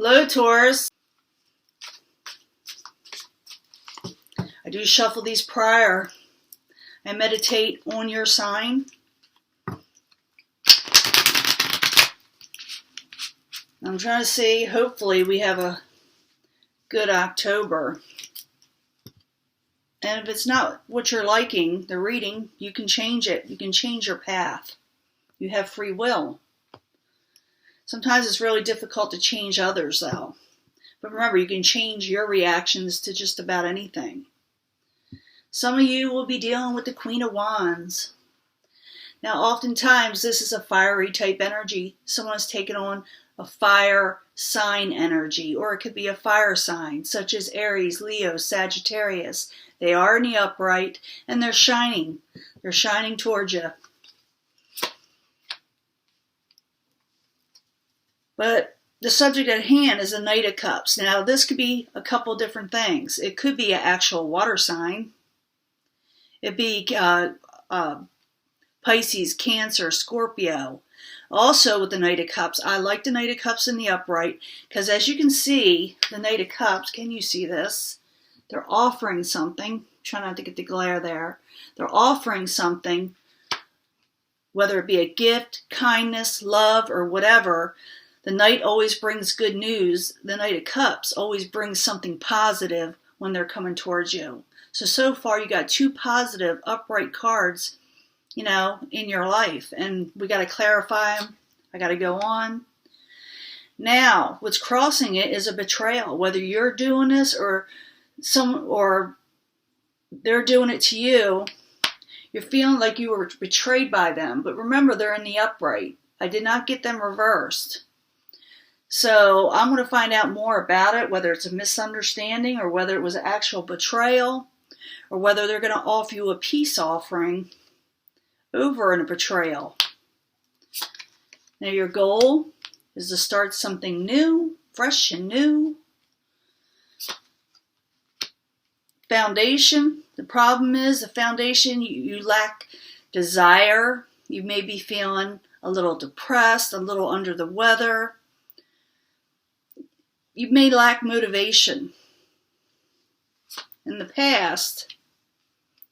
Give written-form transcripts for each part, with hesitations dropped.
Hello, Taurus. I do shuffle these prior. I meditate on your sign. I'm trying to see, hopefully we have a good October. And if it's not what you're liking, the reading, you can change it. You can change your path. You have free will. Sometimes it's really difficult to change others, though. But remember, you can change your reactions to just about anything. Some of you will be dealing with the Queen of Wands. Now, oftentimes, this is a fiery type energy. Someone's taken on a fire sign energy, or it could be a fire sign, such as Aries, Leo, Sagittarius. They are in the upright, and they're shining. They're shining towards you. But the subject at hand is a Knight of Cups. Now, this could be a couple different things. It could be an actual water sign. It'd be Pisces, Cancer, Scorpio. Also with the Knight of Cups, I like the Knight of Cups in the upright because as you can see, the Knight of Cups, can you see this? They're offering something. Try not to get the glare there. They're offering something, whether it be a gift, kindness, love, or whatever. The Knight always brings good news. The Knight of Cups always brings something positive when they're coming towards you. So far you got two positive upright cards, in your life. And we got to clarify them. I got to go on. Now, what's crossing it is a betrayal. Whether you're doing this or they're doing it to you, you're feeling like you were betrayed by them. But remember, they're in the upright. I did not get them reversed. So I'm going to find out more about it, whether it's a misunderstanding or whether it was an actual betrayal or whether they're going to offer you a peace offering over in a betrayal. Now your goal is to start something new, fresh and new. Foundation. The problem is the foundation, you lack desire. You may be feeling a little depressed, a little under the weather. You may lack motivation. In the past,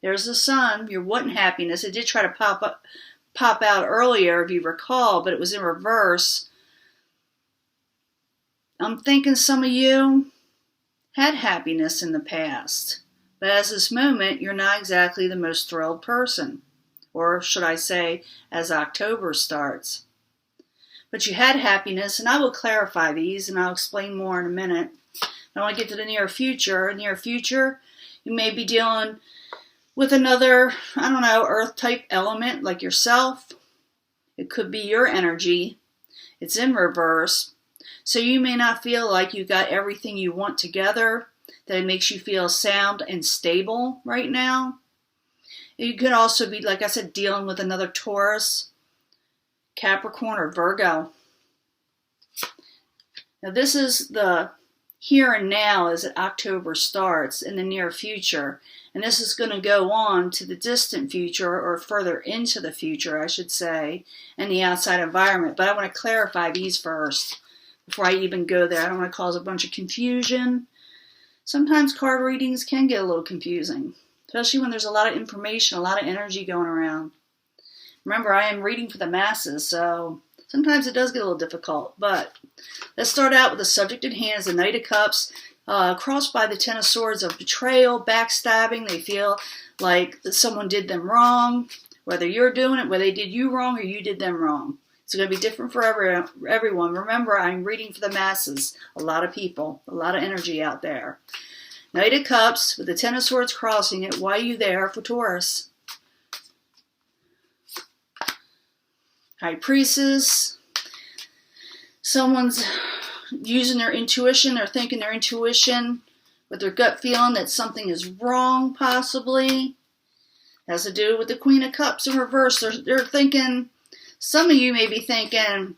there's the Sun, your wanting happiness. It did try to pop out earlier, if you recall, but it was in reverse. I'm thinking some of you had happiness in the past, but as this moment, you're not exactly the most thrilled person. Or should I say, as October starts. But you had happiness, and I will clarify these, and I'll explain more in a minute. I want to get to the near future. Near future, you may be dealing with another, earth-type element like yourself. It could be your energy. It's in reverse. So you may not feel like you got everything you want together, that it makes you feel sound and stable right now. You could also be, like I said, dealing with another Taurus, Capricorn, or Virgo. Now this is the here and now as October starts in the near future. And this is going to go on to the distant future, or further into the future, I should say, and the outside environment. But I want to clarify these first before I even go there. I don't want to cause a bunch of confusion. Sometimes card readings can get a little confusing, especially when there's a lot of information, a lot of energy going around. Remember, I am reading for the masses, so sometimes it does get a little difficult. But let's start out with the subject at hand, the Knight of Cups, crossed by the Ten of Swords of betrayal, backstabbing. They feel like someone did them wrong, whether you're doing it, whether they did you wrong or you did them wrong. It's going to be different for everyone. Remember, I'm reading for the masses. A lot of people, a lot of energy out there. Knight of Cups with the Ten of Swords crossing it. Why are you there for Taurus? High Priestess. Someone's using their intuition. They're thinking their intuition with their gut feeling that something is wrong, possibly. It has to do with the Queen of Cups in reverse. They're thinking, some of you may be thinking,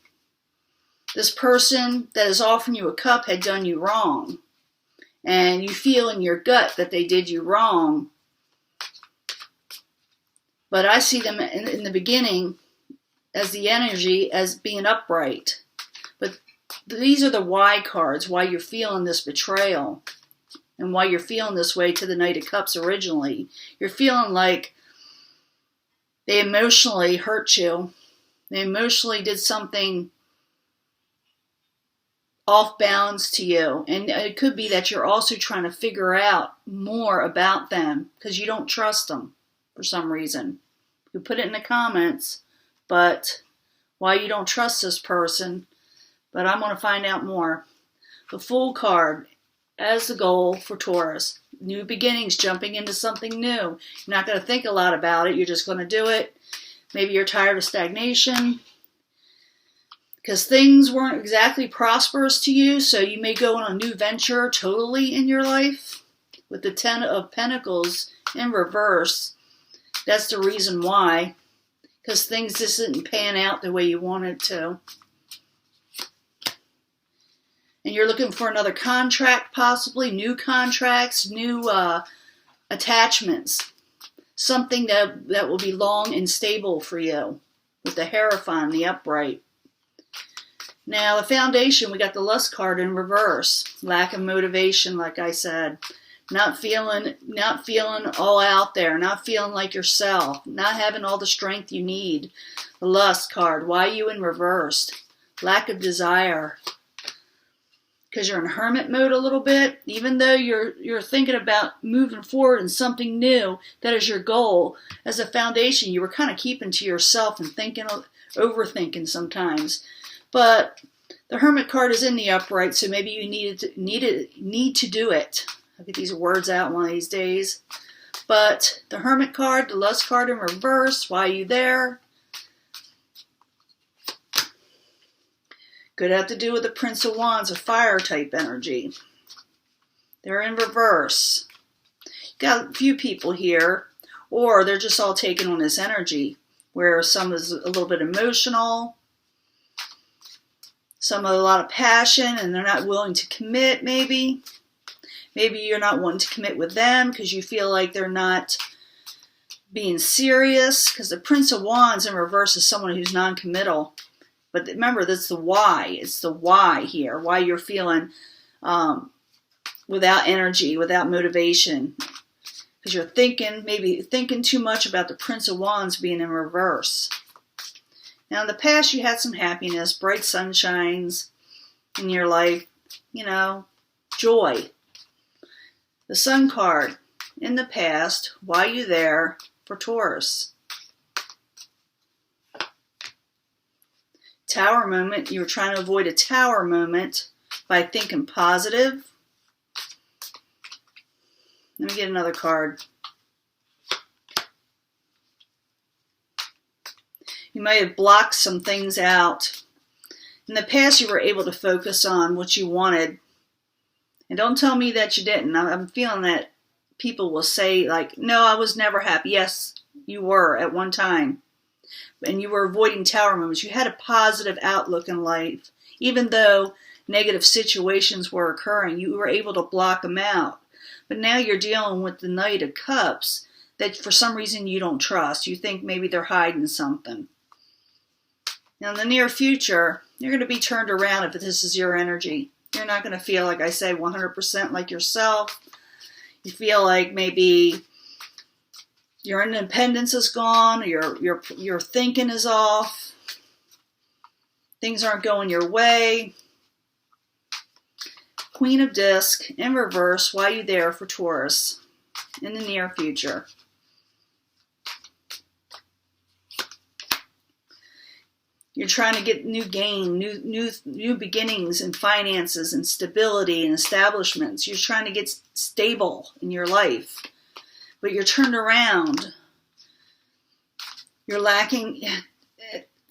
this person that is offering you a cup had done you wrong. And you feel in your gut that they did you wrong. But I see them in the beginning as the energy as being upright. But These are the why cards, why you're feeling this betrayal and why you're feeling this way to the Knight of Cups originally. You're feeling like they emotionally hurt you. They emotionally did something off balance to you. And it could be that you're also trying to figure out more about them because you don't trust them for some reason. You put it in the comments, but why you don't trust this person. But I'm going to find out more. The Fool card as the goal for Taurus. New beginnings, jumping into something new. You're not going to think a lot about it. You're just going to do it. Maybe you're tired of stagnation because things weren't exactly prosperous to you, so you may go on a new venture totally in your life. With the Ten of Pentacles in reverse, that's the reason why, because things just didn't pan out the way you wanted to. And you're looking for another contract, possibly new contracts, new attachments, something that will be long and stable for you, with the Hierophant, the upright. Now, the Foundation, we got the Lust card in reverse. Lack of motivation, like I said. Not feeling all out there. Not feeling like yourself. Not having all the strength you need. The Lust card. Why are you in reverse? Lack of desire. Because you're in hermit mode a little bit. Even though you're thinking about moving forward in something new, that is your goal. As a Foundation, you were kind of keeping to yourself and overthinking sometimes. But the Hermit card is in the upright, so maybe you need to do it. I'll get these words out one of these days. But the Hermit card, the Lust card in reverse, why are you there? Could have to do with the Prince of Wands, a fire type energy. They're in reverse. Got a few people here, or they're just all taking on this energy, where some is a little bit emotional, some have a lot of passion, and they're not willing to commit, maybe. Maybe you're not wanting to commit with them because you feel like they're not being serious, because the Prince of Wands in reverse is someone who's non-committal. But remember, that's the why. It's the why here, why you're feeling without energy, without motivation. Because you're maybe thinking too much about the Prince of Wands being in reverse. Now, in the past, you had some happiness, bright sunshines in your life, joy. The Sun card, in the past, why are you there for Taurus? Tower moment, you were trying to avoid a tower moment by thinking positive. Let me get another card. You might have blocked some things out. In the past, you were able to focus on what you wanted. And don't tell me that you didn't. I'm feeling that people will say, like, no, I was never happy. Yes, you were at one time. And you were avoiding tower moments. You had a positive outlook in life. Even though negative situations were occurring, you were able to block them out. But now you're dealing with the Knight of Cups that for some reason you don't trust. You think maybe they're hiding something. Now, in the near future, you're going to be turned around if this is your energy. You're not going to feel, like I say, 100% like yourself. You feel like maybe your independence is gone, your thinking is off. Things aren't going your way. Queen of Disc in reverse. Why are you there for Taurus in the near future? You're trying to get new gain, new beginnings in finances and stability and establishments. You're trying to get stable in your life. But you're turned around. You're lacking.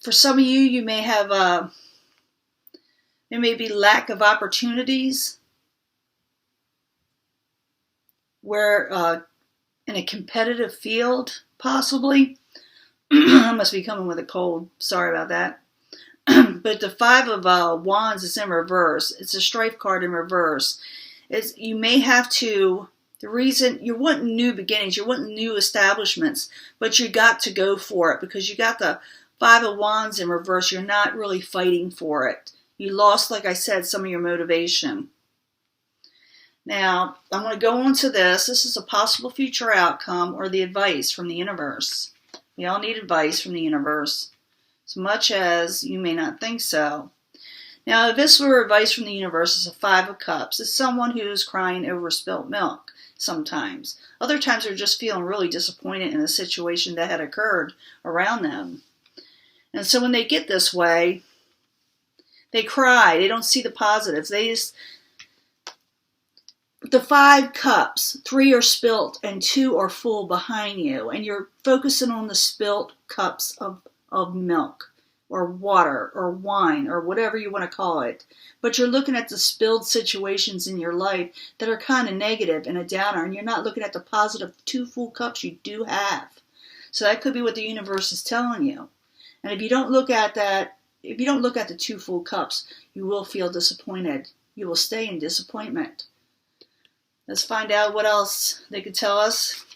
For some of you, you may have there may be lack of opportunities where in a competitive field, possibly. I must be coming with a cold. Sorry about that. But the Five of Wands is in reverse. It's a strife card in reverse. You may have to. The reason you're wanting new beginnings, you're wanting new establishments, but you got to go for it because you got the Five of Wands in reverse. You're not really fighting for it. You lost, like I said, some of your motivation. Now, I'm going to go on to this. This is a possible future outcome or the advice from the universe. We all need advice from the universe, as much as you may not think so. Now, if this were advice from the universe, it's a 5 of Cups. It's someone who's crying over spilt milk sometimes. Other times they're just feeling really disappointed in a situation that had occurred around them. And so when they get this way, they cry. They don't see the positives. The 5 cups, 3 are spilt and 2 are full behind you. And you're focusing on the spilt cups of milk or water or wine or whatever you want to call it. But you're looking at the spilled situations in your life that are kind of negative and a downer. And you're not looking at the positive 2 full cups you do have. So that could be what the universe is telling you. And if you don't look at that, if you don't look at the 2 full cups, you will feel disappointed. You will stay in disappointment. Let's find out what else they could tell us.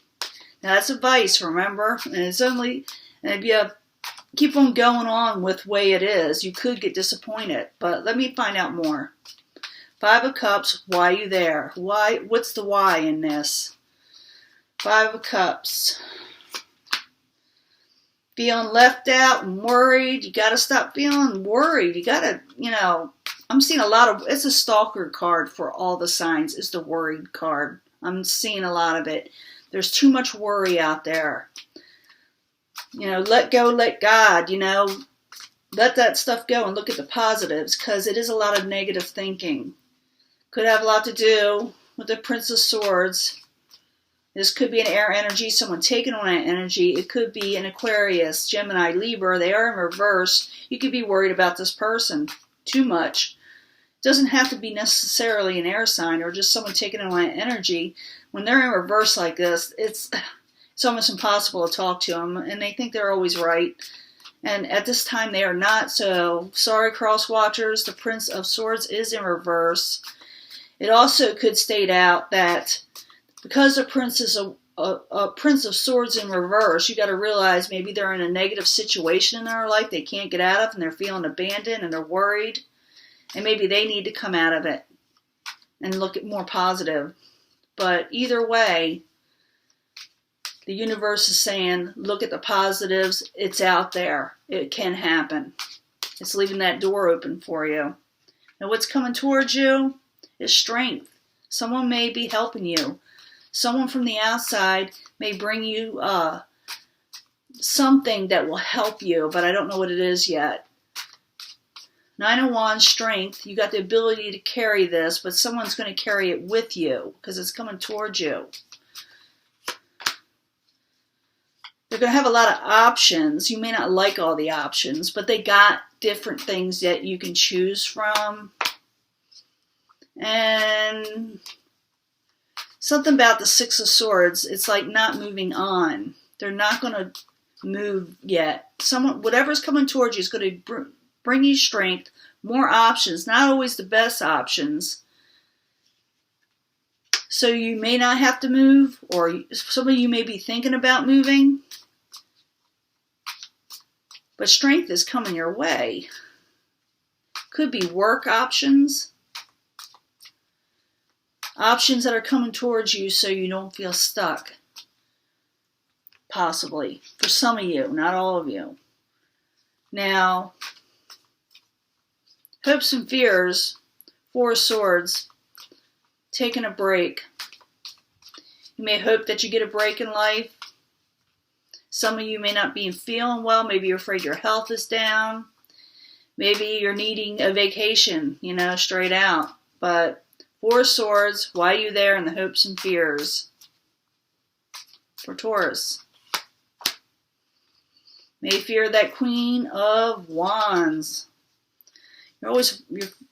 Now that's advice, remember? And it's only, and if you keep on going on with the way it is, you could get disappointed. But let me find out more. 5 of Cups, why are you there? Why? What's the why in this? 5 of Cups. Feeling left out and worried. You got to stop feeling worried. You got to, I'm seeing a lot of, it's a stalker card for all the signs. It's the worried card. I'm seeing a lot of it. There's too much worry out there. Let go, let God, let that stuff go and look at the positives, because it is a lot of negative thinking. Could have a lot to do with the Prince of Swords. This could be an air energy, someone taking on that energy. It could be an Aquarius, Gemini, Libra. They are in reverse. You could be worried about this person too much. It doesn't have to be necessarily an air sign or just someone taking on that energy. When they're in reverse like this, it's almost impossible to talk to them, and they think they're always right. And at this time, they are not. So, sorry, cross watchers, the Prince of Swords is in reverse. It also could state out that because the Prince is a Prince of Swords in reverse, you got to realize maybe they're in a negative situation in their life they can't get out of, and they're feeling abandoned, and they're worried, and maybe they need to come out of it and look at more positive. But either way, the universe is saying, look at the positives. It's out there. It can happen. It's leaving that door open for you. And what's coming towards you is strength. Someone may be helping you. Someone from the outside may bring you something that will help you, but I don't know what it is yet. 9 of Wands, strength. You got the ability to carry this, but someone's going to carry it with you because it's coming towards you. They're going to have a lot of options. You may not like all the options, but they got different things that you can choose from. And something about the 6 of Swords, it's like not moving on. They're not going to move yet. Whatever's coming towards you is going to bring you strength, more options, not always the best options. So you may not have to move, or some of you may be thinking about moving. But strength is coming your way. Could be work options. Options that are coming towards you so you don't feel stuck. Possibly. For some of you, not all of you. Now, hopes and fears, 4 of Swords, taking a break. You may hope that you get a break in life. Some of you may not be feeling well. Maybe you're afraid your health is down. Maybe you're needing a vacation, straight out. But 4 of Swords, why are you there in the hopes and fears? For Taurus. May fear that Queen of Wands. You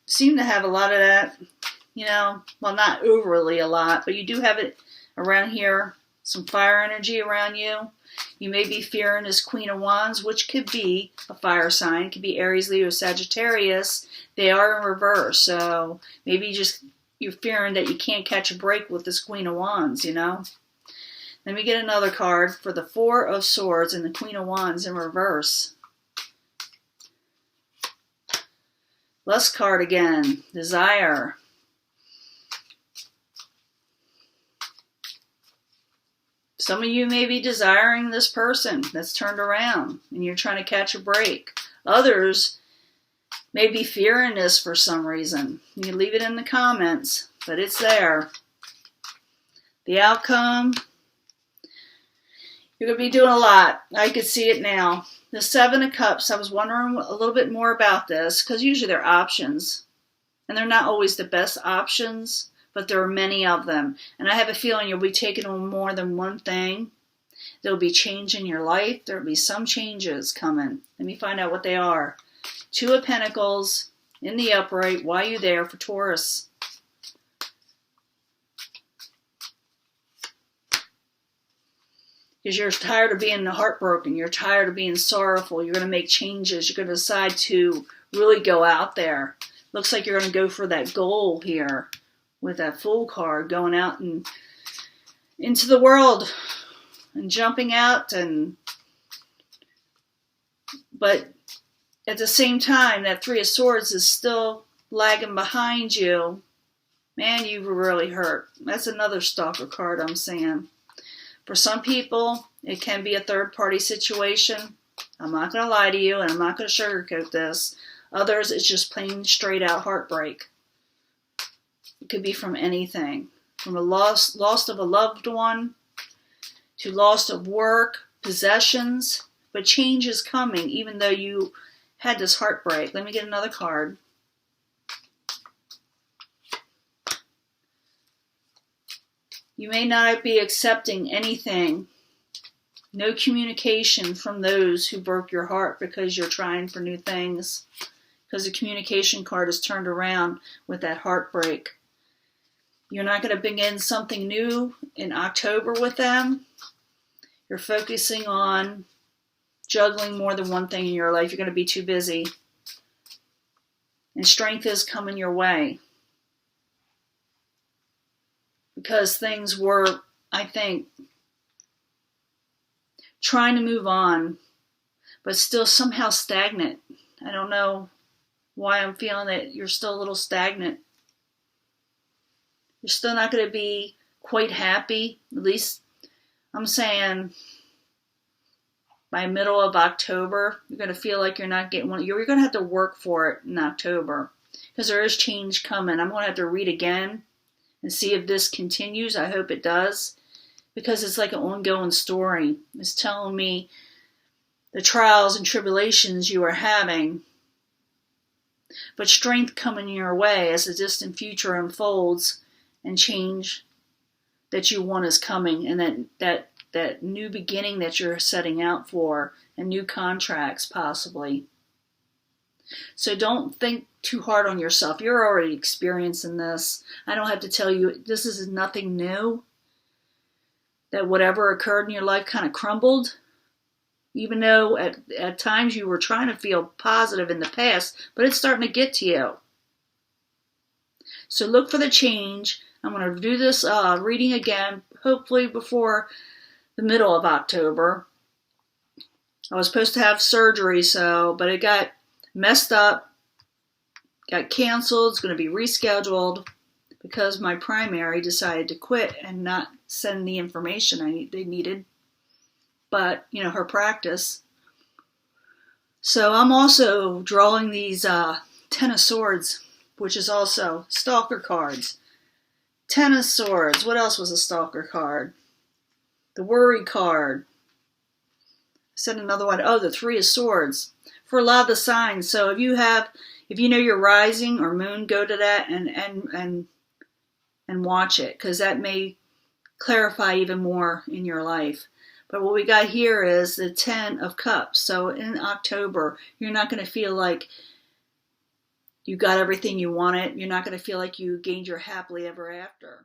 seem to have a lot of that, well, not overly a lot, but you do have it around here, some fire energy around you. You may be fearing this Queen of Wands, which could be a fire sign. Could be Aries, Leo, Sagittarius. They are in reverse, so maybe you're fearing that you can't catch a break with this Queen of Wands, Let me get another card for the 4 of Swords and the Queen of Wands in reverse. Lust card again. Desire. Some of you may be desiring this person that's turned around and you're trying to catch a break. Others may be fearing this for some reason. You can leave it in the comments, but it's there. The outcome, you're going to be doing a lot. I could see it now. The Seven of Cups, I was wondering a little bit more about this because usually they're options. And they're not always the best options, but there are many of them. And I have a feeling you'll be taking on more than one thing. There'll be change in your life. There'll be some changes coming. Let me find out what they are. Two of Pentacles in the upright. Why are you there for Taurus? Because you're tired of being heartbroken. You're tired of being sorrowful. You're going to make changes. You're going to decide to really go out there. Looks like you're going to go for that goal here with that Fool card, going out and into the world and jumping out. But at the same time, that Three of Swords is still lagging behind you. Man, you were really hurt. That's another stalker card I'm saying. For some people, it can be a third-party situation. I'm not going to lie to you, and I'm not going to sugarcoat this. Others, it's just plain straight-out heartbreak. It could be from anything. From a loss of a loved one, to loss of work, possessions. But change is coming, even though you had this heartbreak. Let me get another card. You may not be accepting anything. No communication from those who broke your heart because you're trying for new things. Because the communication card is turned around with that heartbreak. You're not going to begin something new in October with them. You're focusing on juggling more than one thing in your life. You're going to be too busy. And strength is coming your way. Because things were, I think, trying to move on, but still somehow stagnant. I don't know why I'm feeling that you're still a little stagnant. You're still not going to be quite happy. At least I'm saying by middle of October, you're going to feel like you're not getting one. You're going to have to work for it in October because there is change coming. I'm going to have to read again and see if this continues. I hope it does, because it's like an ongoing story. It's telling me the trials and tribulations you are having, but strength coming your way as the distant future unfolds and change that you want is coming, and that new beginning that you're setting out for, and new contracts possibly. So don't think too hard on yourself. You're already experiencing this. I don't have to tell you, this is nothing new. That whatever occurred in your life kind of crumbled. Even though at times you were trying to feel positive in the past, but it's starting to get to you. So look for the change. I'm going to do this reading again, hopefully before the middle of October. I was supposed to have surgery, but it got messed up, got canceled. It's going to be rescheduled because my primary decided to quit and not send the information they needed. But, her practice. So I'm also drawing these Ten of Swords, which is also stalker cards. Ten of Swords. What else was a stalker card? The Worry card. I said another one. Oh, the Three of Swords. For a lot of the signs. So if you know your rising or moon, go to that and watch it, because that may clarify even more in your life. But what we got here is the Ten of Cups. So in October, you're not going to feel like you got everything you wanted. You're not going to feel like you gained your happily ever after.